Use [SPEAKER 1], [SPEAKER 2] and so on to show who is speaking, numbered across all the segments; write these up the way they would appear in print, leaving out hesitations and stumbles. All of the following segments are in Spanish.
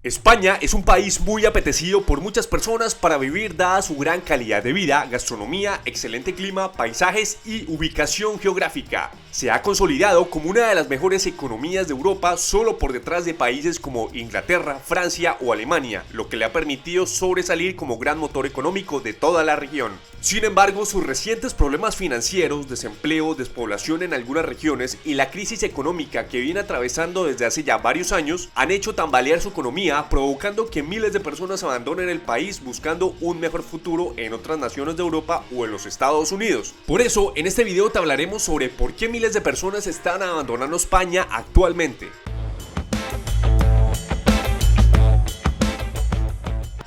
[SPEAKER 1] España es un país muy apetecido por muchas personas para vivir dada su gran calidad de vida, gastronomía, excelente clima, paisajes y ubicación geográfica. Se ha consolidado como una de las mejores economías de Europa solo por detrás de países como Inglaterra, Francia o Alemania, lo que le ha permitido sobresalir como gran motor económico de toda la región. Sin embargo, sus recientes problemas financieros, desempleo, despoblación en algunas regiones y la crisis económica que viene atravesando desde hace ya varios años han hecho tambalear su economía, provocando que miles de personas abandonen el país buscando un mejor futuro en otras naciones de Europa o en los Estados Unidos. Por eso, en este video te hablaremos sobre por qué miles de personas están abandonando España actualmente.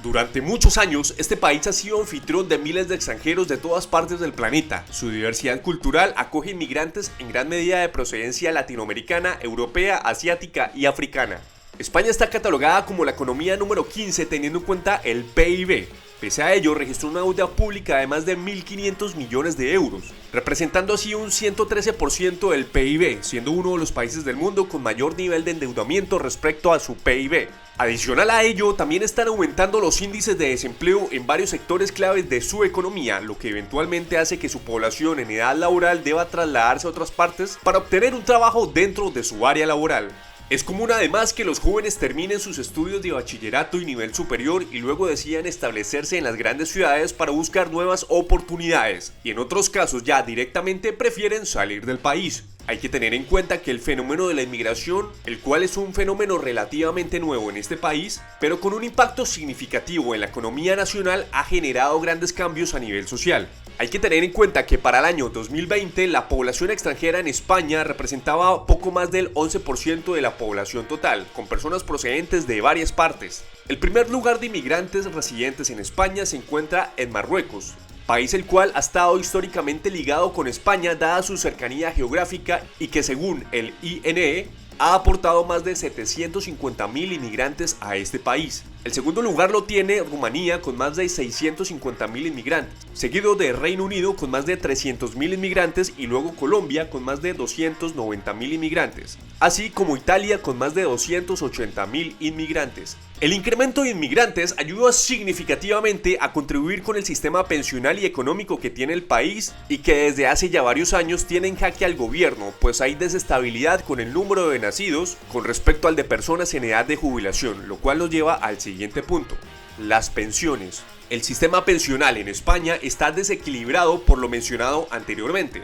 [SPEAKER 1] Durante muchos años, este país ha sido anfitrión de miles de extranjeros de todas partes del planeta. Su diversidad cultural acoge inmigrantes en gran medida de procedencia latinoamericana, europea, asiática y africana. España está catalogada como la economía número 15 teniendo en cuenta el PIB. Pese a ello, registró una deuda pública de más de 1.500 millones de euros, representando así un 113% del PIB, siendo uno de los países del mundo con mayor nivel de endeudamiento respecto a su PIB. Adicional a ello, también están aumentando los índices de desempleo en varios sectores claves de su economía, lo que eventualmente hace que su población en edad laboral deba trasladarse a otras partes para obtener un trabajo dentro de su área laboral. Es común además que los jóvenes terminen sus estudios de bachillerato y nivel superior y luego decidan establecerse en las grandes ciudades para buscar nuevas oportunidades, y en otros casos ya directamente prefieren salir del país. Hay que tener en cuenta que el fenómeno de la inmigración, el cual es un fenómeno relativamente nuevo en este país, pero con un impacto significativo en la economía nacional, ha generado grandes cambios a nivel social. Hay que tener en cuenta que para el año 2020 la población extranjera en España representaba poco más del 11% de la población total, con personas procedentes de varias partes. El primer lugar de inmigrantes residentes en España se encuentra en Marruecos, país el cual ha estado históricamente ligado con España dada su cercanía geográfica y que según el INE ha aportado más de 750.000 inmigrantes a este país. El segundo lugar lo tiene Rumanía con más de 650.000 inmigrantes, seguido de Reino Unido con más de 300.000 inmigrantes y luego Colombia con más de 290.000 inmigrantes, así como Italia con más de 280.000 inmigrantes. El incremento de inmigrantes ayuda significativamente a contribuir con el sistema pensional y económico que tiene el país y que desde hace ya varios años tiene en jaque al gobierno, pues hay desestabilidad con el número de nacidos con respecto al de personas en edad de jubilación, lo cual nos lleva al siguiente punto: las pensiones. El sistema pensional en España está desequilibrado por lo mencionado anteriormente.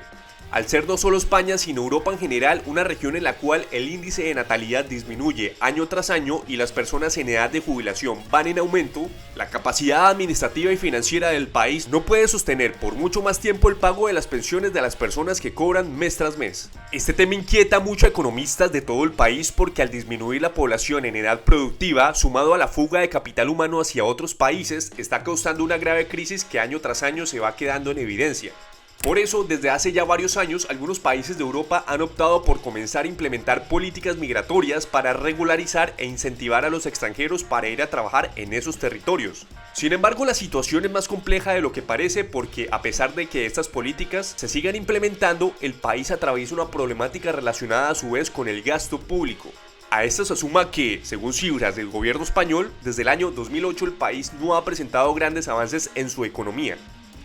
[SPEAKER 1] Al ser no solo España sino Europa en general una región en la cual el índice de natalidad disminuye año tras año y las personas en edad de jubilación van en aumento, la capacidad administrativa y financiera del país no puede sostener por mucho más tiempo el pago de las pensiones de las personas que cobran mes tras mes. Este tema inquieta mucho a economistas de todo el país porque al disminuir la población en edad productiva, sumado a la fuga de capital humano hacia otros países, está causando una grave crisis que año tras año se va quedando en evidencia. Por eso, desde hace ya varios años, algunos países de Europa han optado por comenzar a implementar políticas migratorias para regularizar e incentivar a los extranjeros para ir a trabajar en esos territorios. Sin embargo, la situación es más compleja de lo que parece porque, a pesar de que estas políticas se sigan implementando, el país atraviesa una problemática relacionada a su vez con el gasto público. A esto se suma que, según cifras del gobierno español, desde el año 2008 el país no ha presentado grandes avances en su economía.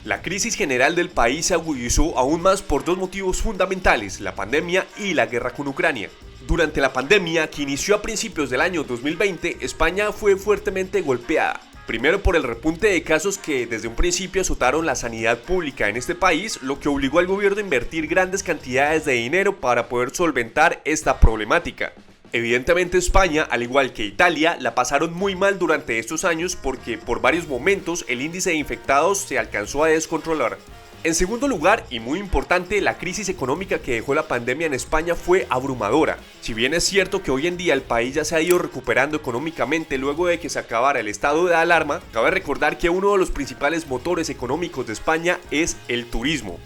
[SPEAKER 1] La crisis general del país se agudizó aún más por dos motivos fundamentales: la pandemia y la guerra con Ucrania. Durante la pandemia, que inició a principios del año 2020, España fue fuertemente golpeada. Primero por el repunte de casos que desde un principio azotaron la sanidad pública en este país, lo que obligó al gobierno a invertir grandes cantidades de dinero para poder solventar esta problemática. Evidentemente España, al igual que Italia, la pasaron muy mal durante estos años porque por varios momentos el índice de infectados se alcanzó a descontrolar. En segundo lugar, y muy importante, la crisis económica que dejó la pandemia en España fue abrumadora. Si bien es cierto que hoy en día el país ya se ha ido recuperando económicamente luego de que se acabara el estado de alarma, cabe recordar que uno de los principales motores económicos de España es el turismo.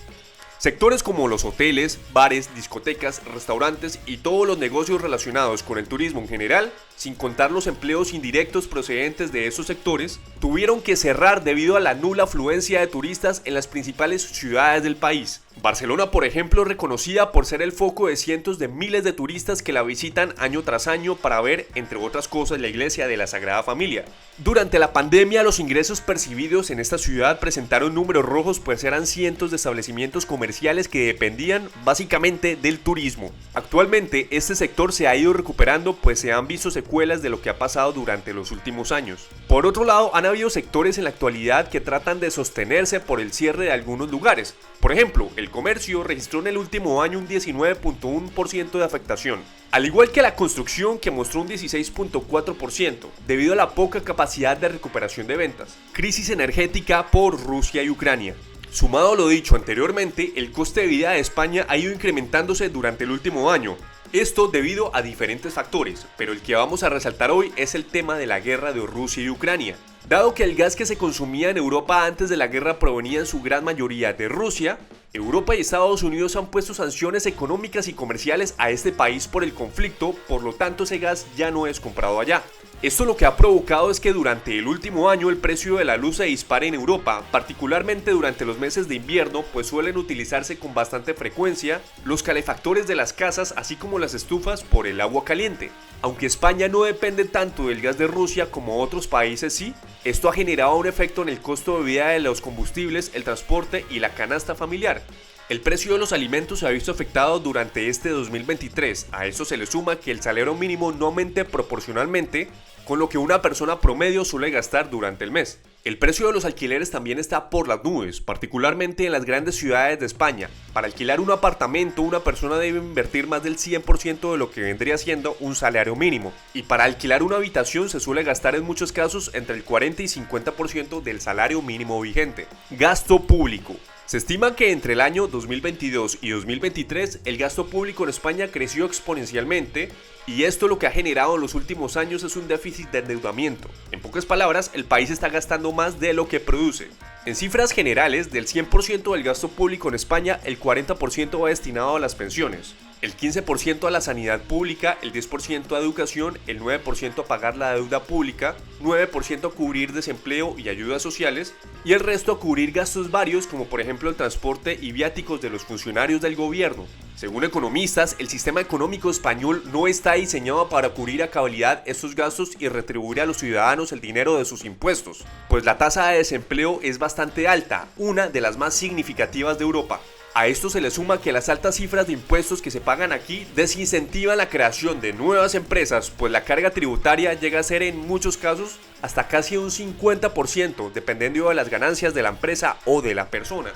[SPEAKER 1] Sectores como los hoteles, bares, discotecas, restaurantes y todos los negocios relacionados con el turismo en general sin contar los empleos indirectos procedentes de esos sectores, tuvieron que cerrar debido a la nula afluencia de turistas en las principales ciudades del país. Barcelona, por ejemplo, reconocida por ser el foco de cientos de miles de turistas que la visitan año tras año para ver, entre otras cosas, la iglesia de la Sagrada Familia. Durante la pandemia, los ingresos percibidos en esta ciudad presentaron números rojos, pues eran cientos de establecimientos comerciales que dependían básicamente del turismo. Actualmente, este sector se ha ido recuperando, pues se han visto secuelas de lo que ha pasado durante los últimos años. Por otro lado, han habido sectores en la actualidad que tratan de sostenerse por el cierre de algunos lugares. Por ejemplo, el comercio registró en el último año un 19.1% de afectación, al igual que la construcción, que mostró un 16.4% debido a la poca capacidad de recuperación de ventas. Crisis energética por Rusia y Ucrania. Sumado a lo dicho anteriormente, el coste de vida de España ha ido incrementándose durante el último año. Esto debido a diferentes factores, pero el que vamos a resaltar hoy es el tema de la guerra de Rusia y Ucrania. Dado que el gas que se consumía en Europa antes de la guerra provenía en su gran mayoría de Rusia, Europa y Estados Unidos han puesto sanciones económicas y comerciales a este país por el conflicto, por lo tanto ese gas ya no es comprado allá. Esto lo que ha provocado es que durante el último año el precio de la luz se dispare en Europa, particularmente durante los meses de invierno, pues suelen utilizarse con bastante frecuencia los calefactores de las casas, así como las estufas, por el agua caliente. Aunque España no depende tanto del gas de Rusia como otros países sí, esto ha generado un efecto en el costo de vida de los combustibles, el transporte y la canasta familiar. El precio de los alimentos se ha visto afectado durante este 2023, a eso se le suma que el salario mínimo no aumente proporcionalmente con lo que una persona promedio suele gastar durante el mes. El precio de los alquileres también está por las nubes, particularmente en las grandes ciudades de España. Para alquilar un apartamento, una persona debe invertir más del 100% de lo que vendría siendo un salario mínimo. Y para alquilar una habitación se suele gastar en muchos casos entre el 40 y 50% del salario mínimo vigente. Gasto público. Se estima que entre el año 2022 y 2023 el gasto público en España creció exponencialmente y esto lo que ha generado en los últimos años es un déficit de endeudamiento. En pocas palabras, el país está gastando más de lo que produce. En cifras generales, del 100% del gasto público en España, el 40% va destinado a las pensiones, el 15% a la sanidad pública, el 10% a educación, el 9% a pagar la deuda pública, 9% a cubrir desempleo y ayudas sociales y el resto a cubrir gastos varios como por ejemplo el transporte y viáticos de los funcionarios del gobierno. Según economistas, el sistema económico español no está diseñado para cubrir a cabalidad estos gastos y retribuir a los ciudadanos el dinero de sus impuestos, pues la tasa de desempleo es bastante alta, una de las más significativas de Europa. A esto se le suma que las altas cifras de impuestos que se pagan aquí desincentivan la creación de nuevas empresas, pues la carga tributaria llega a ser en muchos casos hasta casi un 50%, dependiendo de las ganancias de la empresa o de la persona.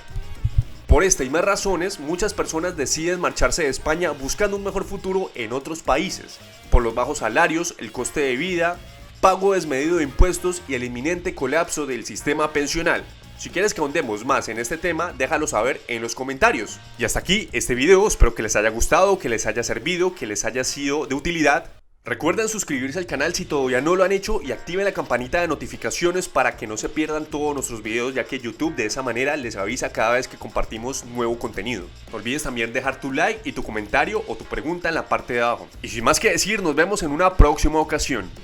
[SPEAKER 1] Por esta y más razones, muchas personas deciden marcharse de España buscando un mejor futuro en otros países, por los bajos salarios, el coste de vida, pago desmedido de impuestos y el inminente colapso del sistema pensional. Si quieres que ahondemos más en este tema, déjalo saber en los comentarios. Y hasta aquí este video, espero que les haya gustado, que les haya servido, que les haya sido de utilidad. Recuerden suscribirse al canal si todavía no lo han hecho y activen la campanita de notificaciones para que no se pierdan todos nuestros videos, ya que YouTube de esa manera les avisa cada vez que compartimos nuevo contenido. No olvides también dejar tu like y tu comentario o tu pregunta en la parte de abajo. Y sin más que decir, nos vemos en una próxima ocasión.